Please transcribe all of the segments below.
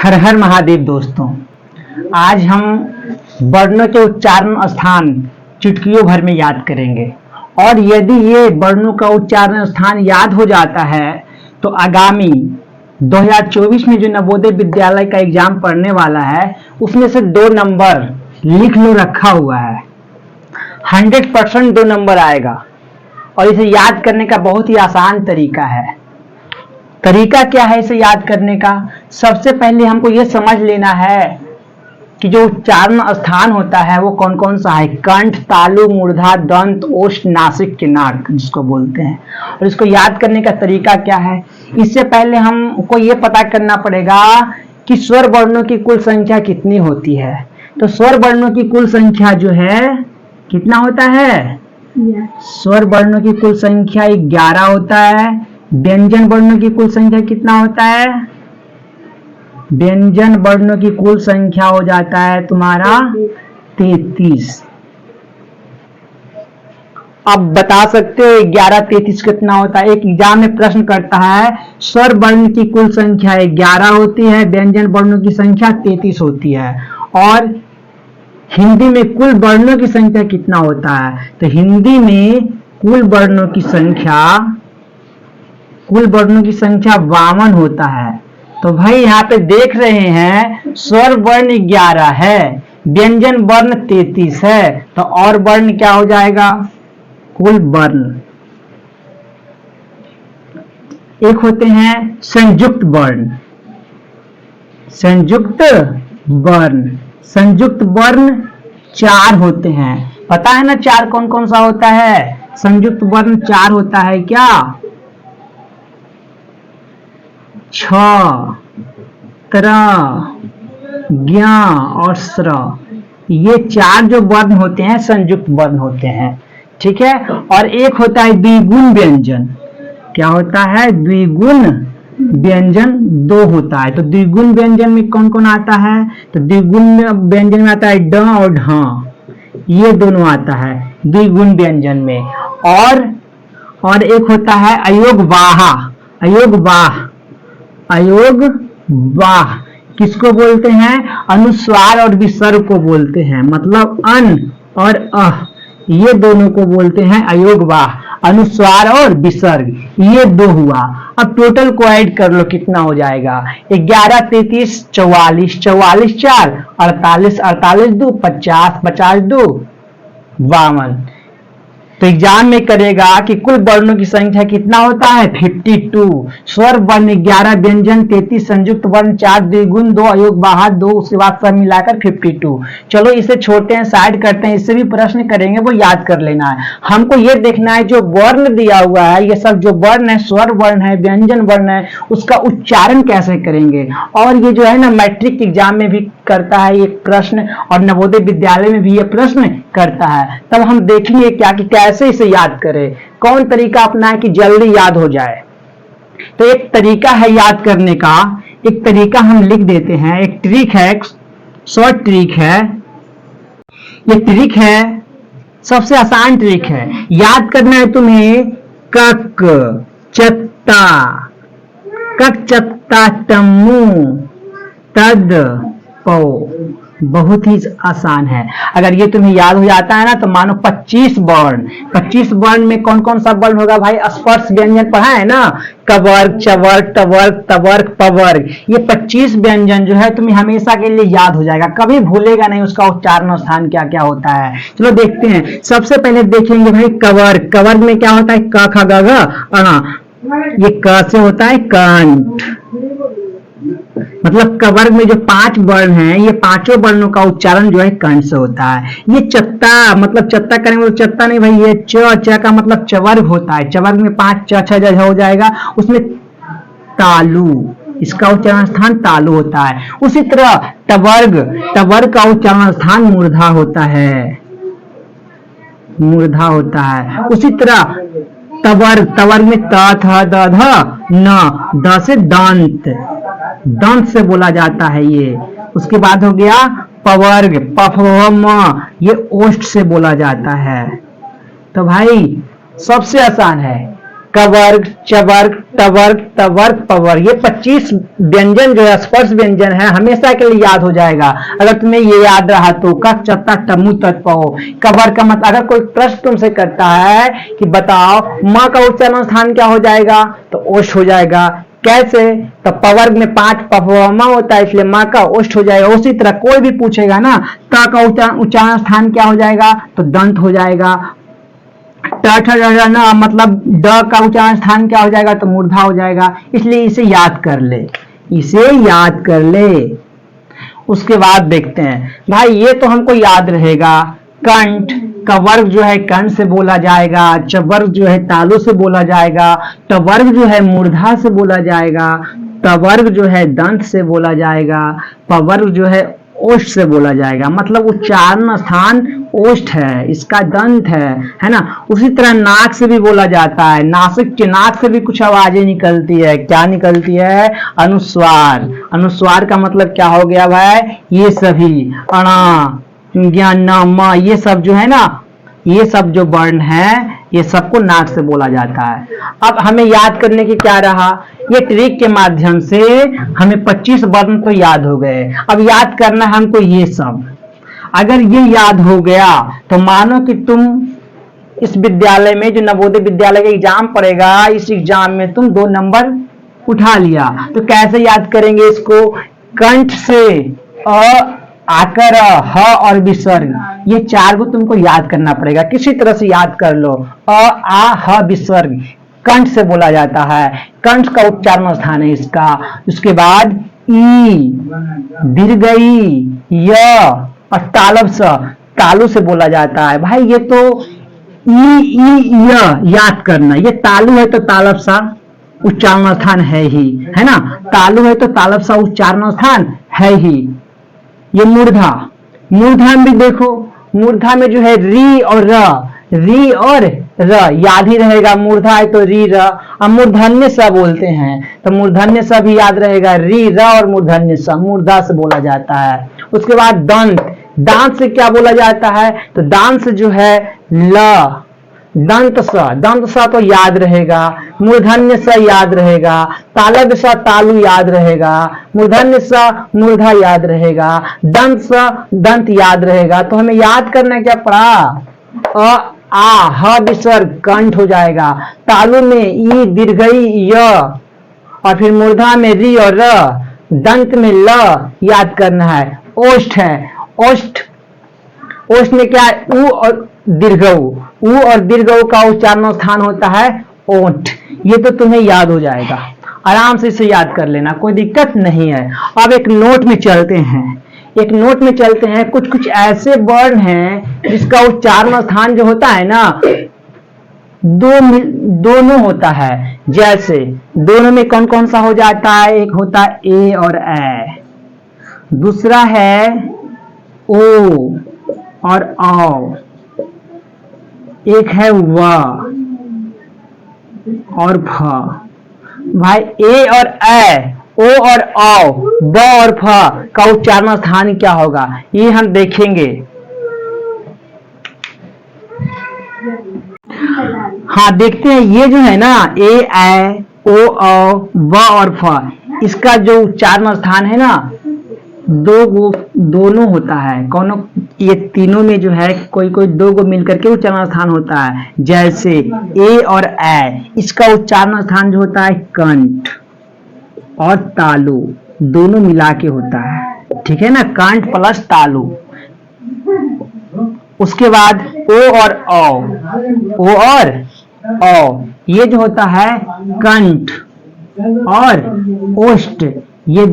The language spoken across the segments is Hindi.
हर हर महादेव दोस्तों। आज हम वर्णों के उच्चारण स्थान चुटकियों भर में याद करेंगे और यदि ये वर्णों का उच्चारण स्थान याद हो जाता है तो आगामी 2024 में जो नवोदय विद्यालय का एग्जाम पढ़ने वाला है उसमें से 2 नंबर लिख लो, रखा हुआ है। 100% 2 नंबर आएगा और इसे याद करने का बहुत ही आसान तरीका है। तरीका क्या है इसे याद करने का? सबसे पहले हमको यह समझ लेना है कि जो उच्चारण स्थान होता है वो कौन कौन सा है। कंठ, तालु, मूर्धा, दंत, ओष्ठ, नासिक, किनार जिसको बोलते हैं। और इसको याद करने का तरीका क्या है? इससे पहले हमको ये पता करना पड़ेगा कि स्वर वर्णों की कुल संख्या कितनी होती है। तो स्वर वर्णों की कुल संख्या जो है कितना होता है? स्वर वर्णों की कुल संख्या 11 होता है। व्यंजन वर्णों की कुल संख्या कितना होता है? व्यंजन वर्णों की कुल संख्या हो जाता है तुम्हारा 33। अब बता सकते हो 11 33 कितना होता है? एक एग्जाम में प्रश्न करता है स्वर वर्ण की कुल संख्या 11 होती है, व्यंजन वर्णों की संख्या 33 होती है, और हिंदी में कुल वर्णों की संख्या कितना होता है? तो हिंदी में कुल वर्णों की संख्या 52 होता है। तो भाई यहाँ पे देख रहे हैं स्वर वर्ण 11 है, व्यंजन वर्ण 33 है, तो और वर्ण क्या हो जाएगा? कुल वर्ण। एक होते हैं संयुक्त वर्ण। संयुक्त वर्ण 4 होते हैं। पता है ना 4 कौन कौन सा होता है? संयुक्त वर्ण 4 होता है क्या? छ, त्र, ज्ञ और स्र, ये 4 जो वर्ण होते हैं संयुक्त वर्ण होते हैं। ठीक है। और एक होता है द्विगुण व्यंजन। क्या होता है? द्विगुण व्यंजन 2 होता है। तो द्विगुण व्यंजन में कौन कौन आता है? तो द्विगुण व्यंजन में आता है ड और ढ, ये दोनों आता है द्विगुण व्यंजन में। और एक होता है अयोग वाह किसको बोलते हैं? अनुस्वार और विसर्ग को बोलते हैं। मतलब अन और अह, ये दोनों को बोलते हैं अयोग वाह। अनुस्वार और विसर्ग ये 2 हुआ। अब टोटल को ऐड कर लो, कितना हो जाएगा? 11 33 44, 44 4 48, 48 2 50, 50 2 52। तो एग्जाम में करेगा कि कुल वर्णों की संख्या कितना होता है? 52। स्वर वर्ण 11, व्यंजन 33, संयुक्त वर्ण 4, द्विगुण 2, अयोग वाह 2, उसके बाद सब मिलाकर 52। चलो इसे छोड़ते हैं, साइड करते हैं। इससे भी प्रश्न करेंगे, वो याद कर लेना है। हमको ये देखना है जो वर्ण दिया हुआ है, ये सब जो वर्ण है, स्वर वर्ण है, व्यंजन वर्ण है, उसका उच्चारण कैसे करेंगे। और ये जो है ना मैट्रिक एग्जाम में भी करता है ये प्रश्न, और नवोदय विद्यालय में भी ये प्रश्न करता है। तब हम देखेंगे क्या कि कैसे इसे याद करें, कौन तरीका अपनाएं कि जल्दी याद हो जाए। तो एक तरीका है याद करने का, एक तरीका हम लिख देते हैं। एक ट्रिक है, शॉर्ट ट्रिक है। ये ट्रिक है, सबसे आसान ट्रिक है। याद करना है तुम्हें कक चत्ता तम्मू तद पौ। बहुत ही आसान है। अगर ये तुम्हें याद हो जाता है ना तो मानो 25 वर्ण में कौन कौन सा वर्ण होगा भाई? स्पर्श व्यंजन पढ़ा है ना, कवर्ग, चवर्ग, टवर्ग, तवर्ग, पवर्ग। ये 25 व्यंजन जो है तुम्हें हमेशा के लिए याद हो जाएगा, कभी भूलेगा नहीं उसका उच्चारण स्थान क्या क्या होता है। चलो देखते हैं। सबसे पहले देखेंगे भाई कवर्ग में क्या होता है? क ख ग घ अ। ये क से होता है कंठ। मतलब कवर्ग में जो 5 वर्ण हैं, ये 5 वर्णों का उच्चारण जो है कंठ से होता है। ये चत्ता, मतलब चत्ता करेंगे तो चत्ता नहीं भाई, ये च का मतलब चवर्ग होता है। चवर्ग में 5 छ छ हो जाएगा। उसमें तालु, इसका उच्चारण स्थान तालु होता है। उसी तरह तवर्ग का उच्चारण स्थान मूर्धा होता है। उसी तरह तवर्ग में त थ द ध न, द से दंत से बोला जाता है ये। उसके बाद हो गया पवर्ग, पफम, ये ओष्ठ से बोला जाता है। तो भाई सबसे आसान है कवर्ग, चवर्ग, टवर्ग, तवर्ग, पवर्ग, ये 25 व्यंजन जो है स्पर्श व्यंजन है, हमेशा के लिए याद हो जाएगा। अगर तुम्हें ये याद रहा तो कक चत्ता टमु तत् पौ। कवर्ग का मतलब, अगर कोई प्रश्न तुमसे करता है कि बताओ माँ का उच्चारण स्थान क्या हो जाएगा, तो ओष्ठ हो जाएगा। कैसे, तो पवर्ग में 5 पवमा होता है, इसलिए माँ का ओष्ठ हो जाएगा। उसी तरह कोई भी पूछेगा ना, क का उच्चारण स्थान क्या हो जाएगा, तो दंत हो जाएगा। ना मतलब ड का उच्चारण स्थान क्या हो जाएगा, तो मूर्धा हो जाएगा। इसलिए इसे याद कर ले, इसे याद कर ले। उसके बाद देखते हैं भाई, ये तो हमको याद रहेगा। कंठ का वर्ग जो है कंठ से बोला जाएगा, चवर्ग जो है तालु से बोला जाएगा, टवर्ग जो है मूर्धा से बोला जाएगा, तवर्ग जो है दंत से बोला जाएगा, पवर्ग जो है ओष्ठ से बोला जाएगा। मतलब उच्चारण स्थान ओष्ठ है, इसका दंत है ना। उसी तरह नाक से भी बोला जाता है, नासिक के नाक से भी कुछ आवाजें निकलती है। क्या निकलती है, अनुस्वार। अनुस्वार का मतलब क्या हो गया भाई, ये सभी अणा, ज्ञान, म, ये सब जो है ना, ये सब जो वर्ण है, ये सबको नाक से बोला जाता है। अब हमें याद करने की क्या रहा, ये ट्रिक के माध्यम से हमें 25 वर्ण तो याद हो गए। अब याद करना है हमको ये सब। अगर ये याद हो गया तो मानो कि तुम इस विद्यालय में, जो नवोदय विद्यालय का एग्जाम पड़ेगा, इस एग्जाम में तुम 2 नंबर उठा लिया। तो कैसे याद करेंगे इसको, कंठ से आकर ह और विसर्ग, ये 4 को तुमको याद करना पड़ेगा। किसी तरह से याद कर लो। आ ह विसर्ग कंठ से बोला जाता है, कंठ का उच्चारण स्थान है इसका। उसके बाद ई, दीर्घई, य और तालब स, तालु से बोला जाता है। भाई ये तो ई य याद करना, ये तालु है तो तालब सा उच्चारण स्थान है ही, है ना। तालु है तो तालब सा उच्चारण स्थान है ही। ये मूर्धा, मूर्धा में भी देखो, मूर्धा में जो है री और र, री और र याद ही रहेगा। मूर्धा है तो री र। अब मूर्धन्य स बोलते हैं तो मूर्धन्य स भी याद रहेगा, री र और मूर्धन्य स, मूर्धा से बोला जाता है। उसके बाद दंत, दांत से क्या बोला जाता है, तो दांत से जो है ल, दंत स, दंत स तो याद रहेगा, मूर्धन्य स याद रहेगा, तालब स तालु याद रहेगा, मूर्धन्य स मूर्धा याद रहेगा, दंत स दंत याद रहेगा। तो हमें याद करना क्या पड़ा, आ ह विसर्ग कंठ हो जाएगा, तालु में ई दीर्घई य, और फिर मूर्धा में री और र, दंत में ल याद करना है। ओष्ठ है, ओष्ठ, ओष्ठ में क्या है, उ और दीर्घऊ, उ और दीर्घऊ का उच्चारण स्थान होता है ओठ। ये तो तुम्हें याद हो जाएगा, आराम से इसे याद कर लेना, कोई दिक्कत नहीं है। अब एक नोट में चलते हैं, एक नोट में चलते हैं। कुछ कुछ ऐसे वर्ण हैं जिसका उच्चारण स्थान जो होता है ना, दोनों होता है। जैसे दोनों में कौन कौन सा हो जाता है, एक होता है ए और ए, दूसरा है ओ और औ, एक है व और फ। भाई ए और ए, ओ और औ, ब और फ का उच्चारण स्थान क्या होगा, ये हम देखेंगे। हाँ देखते हैं, ये जो है ना ए ए, ओ औ, ब और फ, इसका जो उच्चारण स्थान है ना, दोनों होता है। कौन, ये तीनों में जो है कोई कोई 2 को मिलकर के उच्चारण स्थान होता है। जैसे ए और ए, इसका उच्चारण स्थान जो होता है कंठ और तालु दोनों मिला के होता है, ठीक है ना, कंठ प्लस तालु। उसके बाद ओ और औ, ओ और औ, ये जो होता है कंठ और ओष्ठ, ये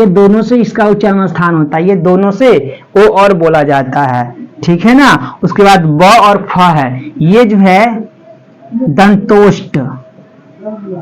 दोनों से इसका उच्चारण स्थान होता है, ये दोनों से ओ और बोला जाता है, ठीक है ना। उसके बाद ब और फ है, ये जो है दंतोष्ठ,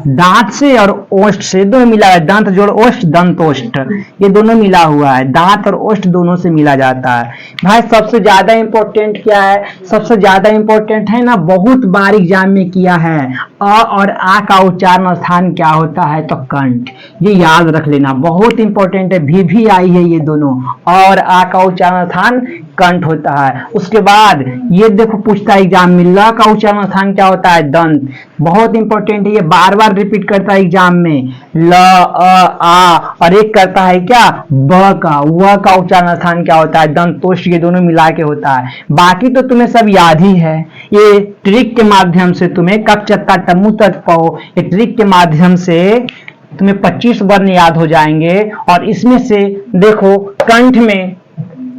दांत से और ओष्ठ से दोनों मिला है, दंत जोड़ ओष्ठ दंतोष्ठ, ये दोनों मिला हुआ है, दांत और ओष्ठ दोनों से मिला जाता है। भाई सबसे ज्यादा इंपॉर्टेंट क्या है, सबसे ज्यादा इंपॉर्टेंट है ना, बहुत बार एग्जाम में किया है, अ और आ का उच्चारण स्थान क्या होता है, तो कंठ, ये याद रख लेना, बहुत इंपॉर्टेंट है, भी आई है ये दोनों, और आ का उच्चारण स्थान कंठ होता है। उसके बाद ये देखो पूछता है एग्जाम में, ल का उच्चारण स्थान क्या होता है, दंत, बहुत इंपॉर्टेंट है, ये बार बार रिपीट करता है एग्जाम में, ल आ, और एक करता है क्या, ब का, व का उच्चारण स्थान क्या होता है, दंतोष्ठ, ये दोनों मिला के होता है। बाकी तो तुम्हें सब याद ही है, ये ट्रिक के माध्यम से तुम्हें कप चत्ता टम्मू तक पाओ, ये ट्रिक के माध्यम से तुम्हें 25 वर्ण याद हो जाएंगे। और इसमें से देखो कंठ में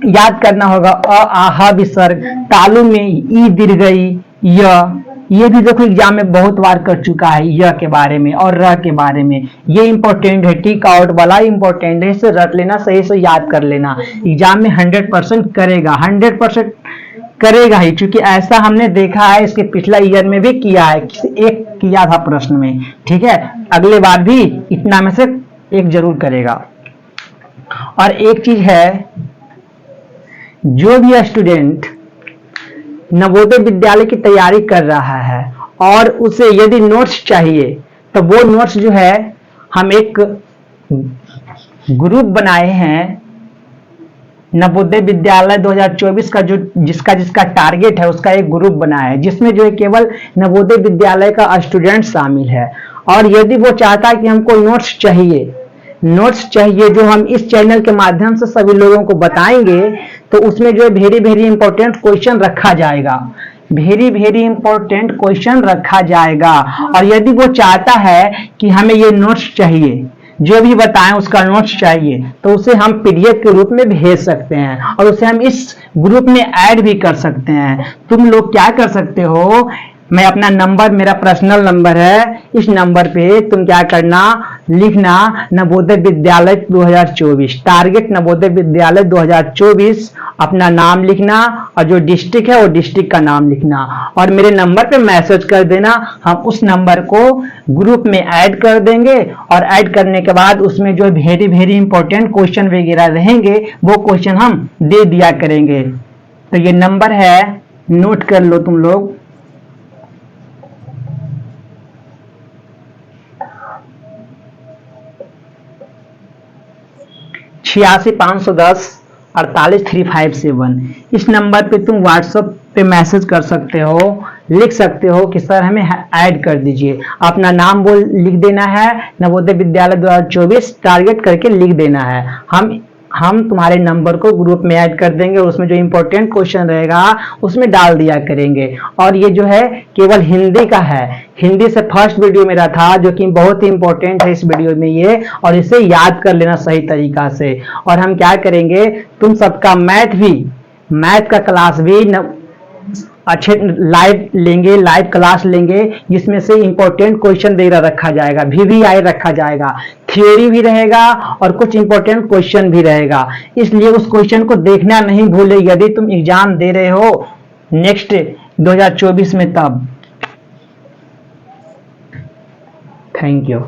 याद करना होगा अ आहा विसर्ग, तालु में ई दीर्घई य, ये भी देखो एग्जाम में बहुत बार कर चुका है, य के बारे में और र के बारे में, ये इंपॉर्टेंट है, टिक आउट वाला इंपॉर्टेंट है, इसे रट लेना, सही से याद कर लेना, एग्जाम में 100% करेगा, 100% करेगा ही, क्योंकि ऐसा हमने देखा है, इसके पिछला ईयर में भी किया है, एक किया था प्रश्न में, ठीक है, अगले बार भी इतना में से एक जरूर करेगा। और एक चीज है, जो भी स्टूडेंट नवोदय विद्यालय की तैयारी कर रहा है और उसे यदि नोट्स चाहिए, तो वो नोट्स जो है हम एक ग्रुप बनाए हैं, नवोदय विद्यालय 2024 का, जो जिसका टारगेट है उसका एक ग्रुप बना है, जिसमें जो है केवल नवोदय विद्यालय का स्टूडेंट शामिल है। और यदि वो चाहता है कि हमको नोट्स चाहिए जो हम इस चैनल के माध्यम से सभी लोगों को बताएंगे, तो उसमें जो है वेरी इंपॉर्टेंट क्वेश्चन रखा जाएगा, वेरी इंपॉर्टेंट क्वेश्चन रखा जाएगा। और यदि वो चाहता है कि हमें ये नोट्स चाहिए, जो भी बताएं उसका नोट्स चाहिए, तो उसे हम पीडीएफ के रूप में भेज सकते हैं और उसे हम इस ग्रुप में ऐड भी कर सकते हैं। तुम लोग क्या कर सकते हो, मैं अपना नंबर, मेरा पर्सनल नंबर है, इस नंबर पे तुम क्या करना, लिखना नवोदय विद्यालय 2024, टारगेट नवोदय विद्यालय 2024, अपना नाम लिखना और जो डिस्ट्रिक्ट है वो डिस्ट्रिक्ट का नाम लिखना और मेरे नंबर पे मैसेज कर देना। हम उस नंबर को ग्रुप में ऐड कर देंगे और ऐड करने के बाद उसमें जो वेरी इंपॉर्टेंट क्वेश्चन वगैरह रहेंगे वो क्वेश्चन हम दे दिया करेंगे। तो ये नंबर है, नोट कर लो तुम लोग, 865110 इस नंबर पे तुम व्हाट्सएप पे मैसेज कर सकते हो, लिख सकते हो कि सर हमें ऐड कर दीजिए, अपना नाम लिख देना है, नवोदय विद्यालय 2024 टारगेट करके लिख देना है। हम तुम्हारे नंबर को ग्रुप में ऐड कर देंगे और उसमें जो इंपॉर्टेंट क्वेश्चन रहेगा उसमें डाल दिया करेंगे। और ये जो है केवल हिंदी का है, हिंदी से फर्स्ट वीडियो मेरा था जो कि बहुत ही इंपॉर्टेंट है इस वीडियो में ये, और इसे याद कर लेना सही तरीका से। और हम क्या करेंगे, तुम सबका मैथ का क्लास भी अच्छे लाइव क्लास लेंगे, जिसमें से इंपॉर्टेंट क्वेश्चन वगैरह रखा जाएगा, VVI रखा जाएगा, थियोरी भी रहेगा और कुछ इंपॉर्टेंट क्वेश्चन भी रहेगा। इसलिए उस क्वेश्चन को देखना नहीं भूले यदि तुम एग्जाम दे रहे हो नेक्स्ट 2024 में तब। Thank you.